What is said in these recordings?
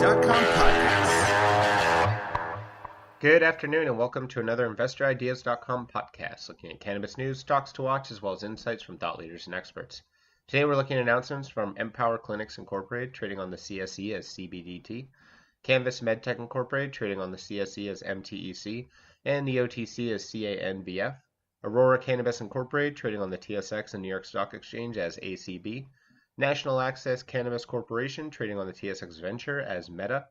CBDT.com podcast. Good afternoon and welcome to another InvestorIdeas.com podcast looking at cannabis news, stocks to watch, as well as insights from thought leaders and experts. Today we're looking at announcements from Empower Clinics Incorporated, trading on the CSE as CBDT, Cannabis MedTech Incorporated, trading on the CSE as MTEC, and the OTC as CANBF, Aurora Cannabis Incorporated, trading on the TSX and New York Stock Exchange as ACB, National Access Cannabis Corporation, trading on the TSX Venture as META,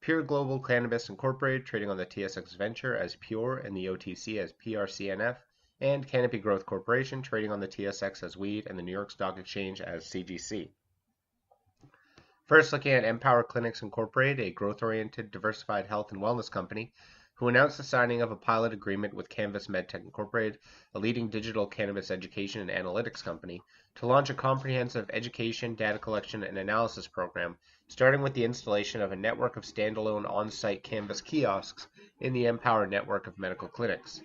Pure Global Cannabis Incorporated, trading on the TSX Venture as Pure and the OTC as PRCNF, and Canopy Growth Corporation, trading on the TSX as WEED and the New York Stock Exchange as CGC. First, looking at Empower Clinics Incorporated, a growth-oriented, diversified health and wellness company, who announced the signing of a pilot agreement with Cannabis MedTech Incorporated, a leading digital cannabis education and analytics company, to launch a comprehensive education, data collection, and analysis program, starting with the installation of a network of standalone on-site cannabis kiosks in the Empower network of medical clinics.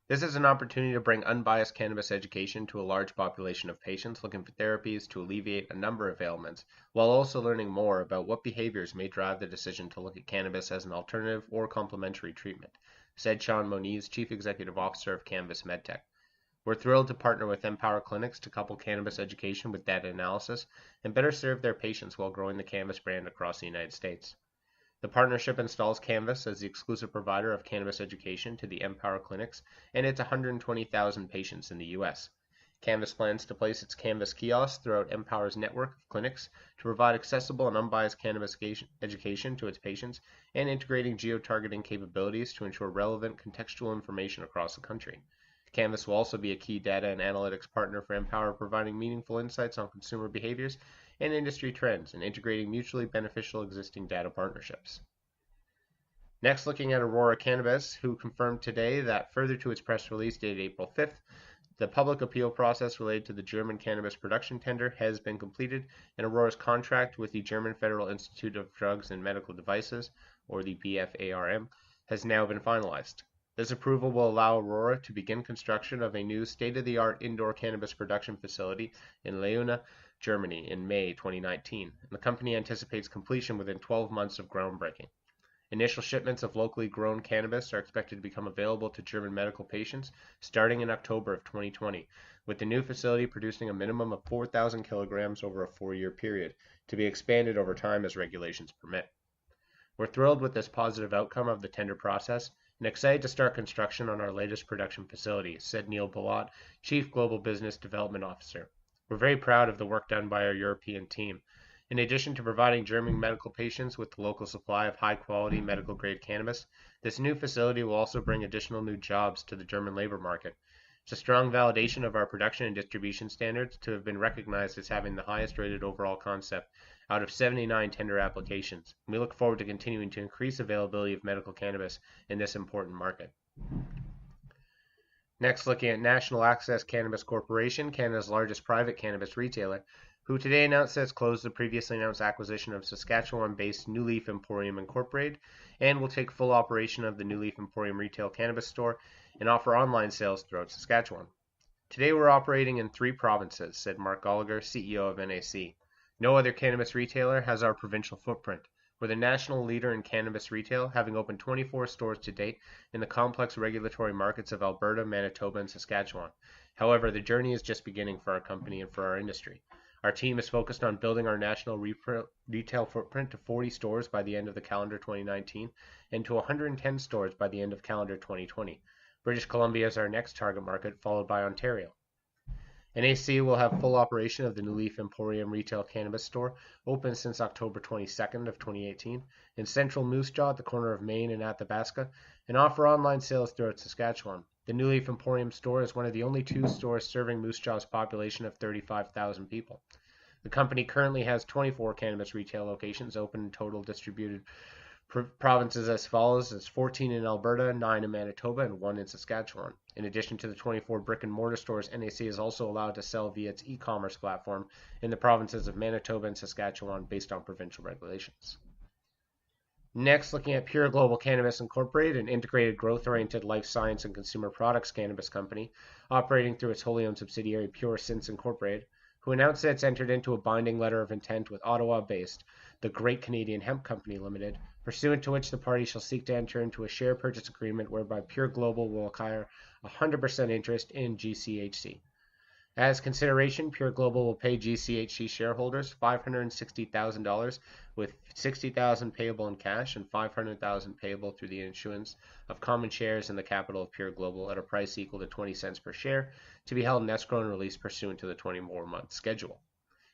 This is an opportunity to bring unbiased cannabis education to a large population of patients looking for therapies to alleviate a number of ailments, while also learning more about what behaviors may drive the decision to look at cannabis as an alternative or complementary treatment, said Sean Moniz, Chief Executive Officer of Cannabis MedTech. We're thrilled to partner with Empower Clinics to couple cannabis education with data analysis and better serve their patients while growing the cannabis brand across the United States. The partnership installs Canvas as the exclusive provider of cannabis education to the Empower Clinics and its 120,000 patients in the U.S. Canvas plans to place its Canvas kiosks throughout Empower's network of clinics to provide accessible and unbiased cannabis education to its patients and integrating geo-targeting capabilities to ensure relevant contextual information across the country. Canvas will also be a key data and analytics partner for Empower, providing meaningful insights on consumer behaviors and industry trends and integrating mutually beneficial existing data partnerships. Next, looking at Aurora Cannabis, who confirmed today that further to its press release dated April 5th, the public appeal process related to the German cannabis production tender has been completed, and Aurora's contract with the German Federal Institute of Drugs and Medical Devices, or the BFARM, has now been finalized. This approval will allow Aurora to begin construction of a new state-of-the-art indoor cannabis production facility in Leuna, Germany in May 2019, and the company anticipates completion within 12 months of groundbreaking. Initial shipments of locally grown cannabis are expected to become available to German medical patients starting in October of 2020, with the new facility producing a minimum of 4,000 kilograms over a 4-year period, to be expanded over time as regulations permit. We're thrilled with this positive outcome of the tender process and excited to start construction on our latest production facility, said Neil Balot, Chief Global Business Development Officer. We're very proud of the work done by our European team. In addition to providing German medical patients with the local supply of high-quality medical-grade cannabis, this new facility will also bring additional new jobs to the German labor market. It's a strong validation of our production and distribution standards to have been recognized as having the highest rated overall concept out of 79 tender applications. We look forward to continuing to increase availability of medical cannabis in this important market. Next, looking at National Access Cannabis Corporation, Canada's largest private cannabis retailer, who today announced that it's closed the previously announced acquisition of Saskatchewan-based New Leaf Emporium Incorporated and will take full operation of the New Leaf Emporium retail cannabis store and offer online sales throughout Saskatchewan. Today we're operating in 3 provinces, said Mark Gallagher, CEO of NAC. No other cannabis retailer has our provincial footprint. We're the national leader in cannabis retail, having opened 24 stores to date in the complex regulatory markets of Alberta, Manitoba, and Saskatchewan. However, the journey is just beginning for our company and for our industry. Our team is focused on building our national retail footprint to 40 stores by the end of the calendar 2019 and to 110 stores by the end of calendar 2020. British Columbia is our next target market, followed by Ontario. NAC will have full operation of the New Leaf Emporium retail cannabis store, open since October 22nd of 2018, in central Moose Jaw at the corner of Main and Athabasca, and offer online sales throughout Saskatchewan. The New Leaf Emporium store is one of the only 2 stores serving Moose Jaw's population of 35,000 people. The company currently has 24 cannabis retail locations open in total distributed provinces as follows: as 14 in Alberta, 9 in Manitoba, and 1 in Saskatchewan. In addition to the 24 brick-and-mortar stores, NAC is also allowed to sell via its e-commerce platform in the provinces of Manitoba and Saskatchewan based on provincial regulations. Next, looking at Pure Global Cannabis Incorporated, an integrated growth-oriented life science and consumer products cannabis company operating through its wholly owned subsidiary Pure Synths Incorporated, who announced that it's entered into a binding letter of intent with Ottawa-based the Great Canadian Hemp Company Limited, pursuant to which the party shall seek to enter into a share purchase agreement whereby Pure Global will acquire 100% interest in GCHC. As consideration, Pure Global will pay GCHC shareholders $560,000, with $60,000 payable in cash and $500,000 payable through the issuance of common shares in the capital of Pure Global at a price equal to 20 cents per share, to be held in escrow and released pursuant to the 24-month schedule.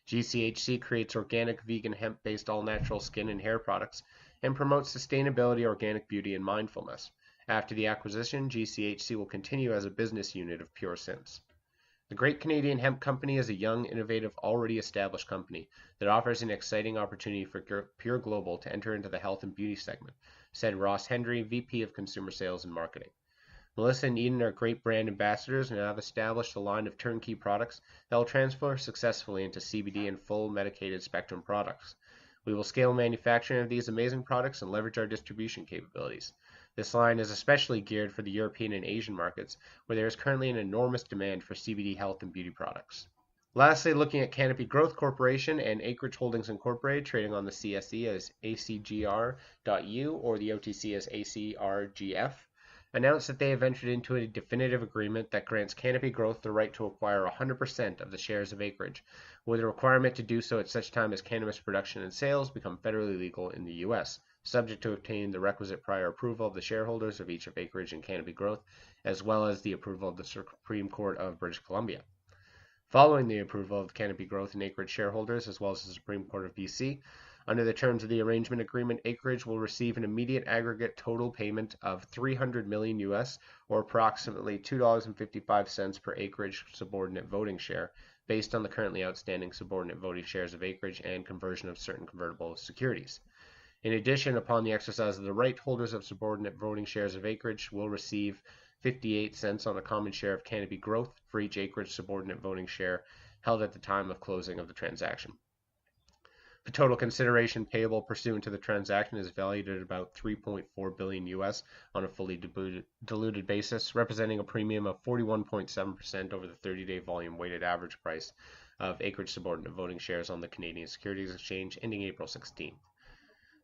GCHC creates organic, vegan, hemp-based all-natural skin and hair products and promotes sustainability, organic beauty, and mindfulness. After the acquisition, GCHC will continue as a business unit of Pure since. The Great Canadian Hemp Company is a young, innovative, already established company that offers an exciting opportunity for Pure Global to enter into the health and beauty segment, said Ross Hendry, VP of Consumer Sales and Marketing. Melissa and Eden are great brand ambassadors and have established a line of turnkey products that will transfer successfully into CBD and full medicated spectrum products. We will scale manufacturing of these amazing products and leverage our distribution capabilities. This line is especially geared for the European and Asian markets, where there is currently an enormous demand for CBD health and beauty products. Lastly, looking at Canopy Growth Corporation and Acreage Holdings Incorporated, trading on the CSE as ACB.TO or the OTC as ACRGF, announced that they have entered into a definitive agreement that grants Canopy Growth the right to acquire 100% of the shares of Acreage, with a requirement to do so at such time as cannabis production and sales become federally legal in the U.S., subject to obtaining the requisite prior approval of the shareholders of each of Acreage and Canopy Growth, as well as the approval of the Supreme Court of British Columbia. Following the approval of Canopy Growth and Acreage shareholders, as well as the Supreme Court of BC, under the terms of the arrangement agreement, Acreage will receive an immediate aggregate total payment of $300 million US, or approximately $2.55 per Acreage subordinate voting share, based on the currently outstanding subordinate voting shares of Acreage and conversion of certain convertible securities. In addition, upon the exercise of the right, holders of subordinate voting shares of Acreage will receive 58 cents on a common share of Canopy Growth for each Acreage subordinate voting share held at the time of closing of the transaction. The total consideration payable pursuant to the transaction is valued at about $3.4 billion US on a fully diluted basis, representing a premium of 41.7% over the 30-day volume weighted average price of Acreage subordinate voting shares on the Canadian Securities Exchange ending April 16.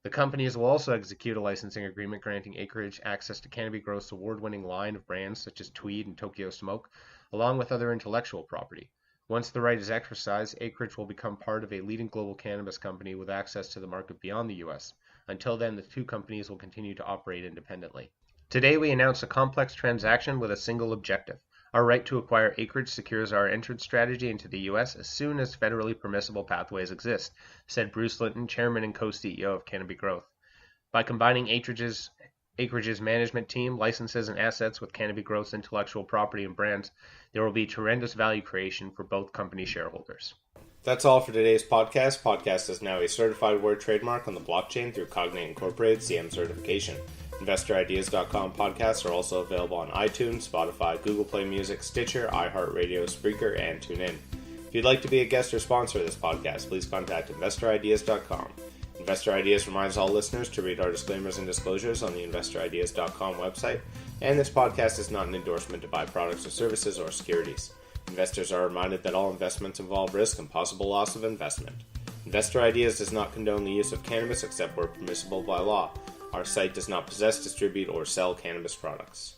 The companies will also execute a licensing agreement granting Acreage access to Canopy Growth's award-winning line of brands such as Tweed and Tokyo Smoke, along with other intellectual property. Once the right is exercised, Acreage will become part of a leading global cannabis company with access to the market beyond the U.S. Until then, the two companies will continue to operate independently. Today, we announce a complex transaction with a single objective. Our right to acquire Acreage secures our entrance strategy into the U.S. as soon as federally permissible pathways exist, said Bruce Linton, chairman and co-CEO of Canopy Growth. By combining Acreage's management team, licenses, and assets with Canopy Growth's intellectual property and brands, there will be tremendous value creation for both company shareholders. That's all for today's podcast. Podcast is now a certified word trademark on the blockchain through Cognate Incorporated CM certification. InvestorIdeas.com podcasts are also available on iTunes, Spotify, Google Play Music, Stitcher, iHeartRadio, Spreaker, and TuneIn. If you'd like to be a guest or sponsor of this podcast, please contact InvestorIdeas.com. Investor Ideas reminds all listeners to read our disclaimers and disclosures on the InvestorIdeas.com website, and this podcast is not an endorsement to buy products or services or securities. Investors are reminded that all investments involve risk and possible loss of investment. Investor Ideas does not condone the use of cannabis except where permissible by law. Our site does not possess, distribute, or sell cannabis products.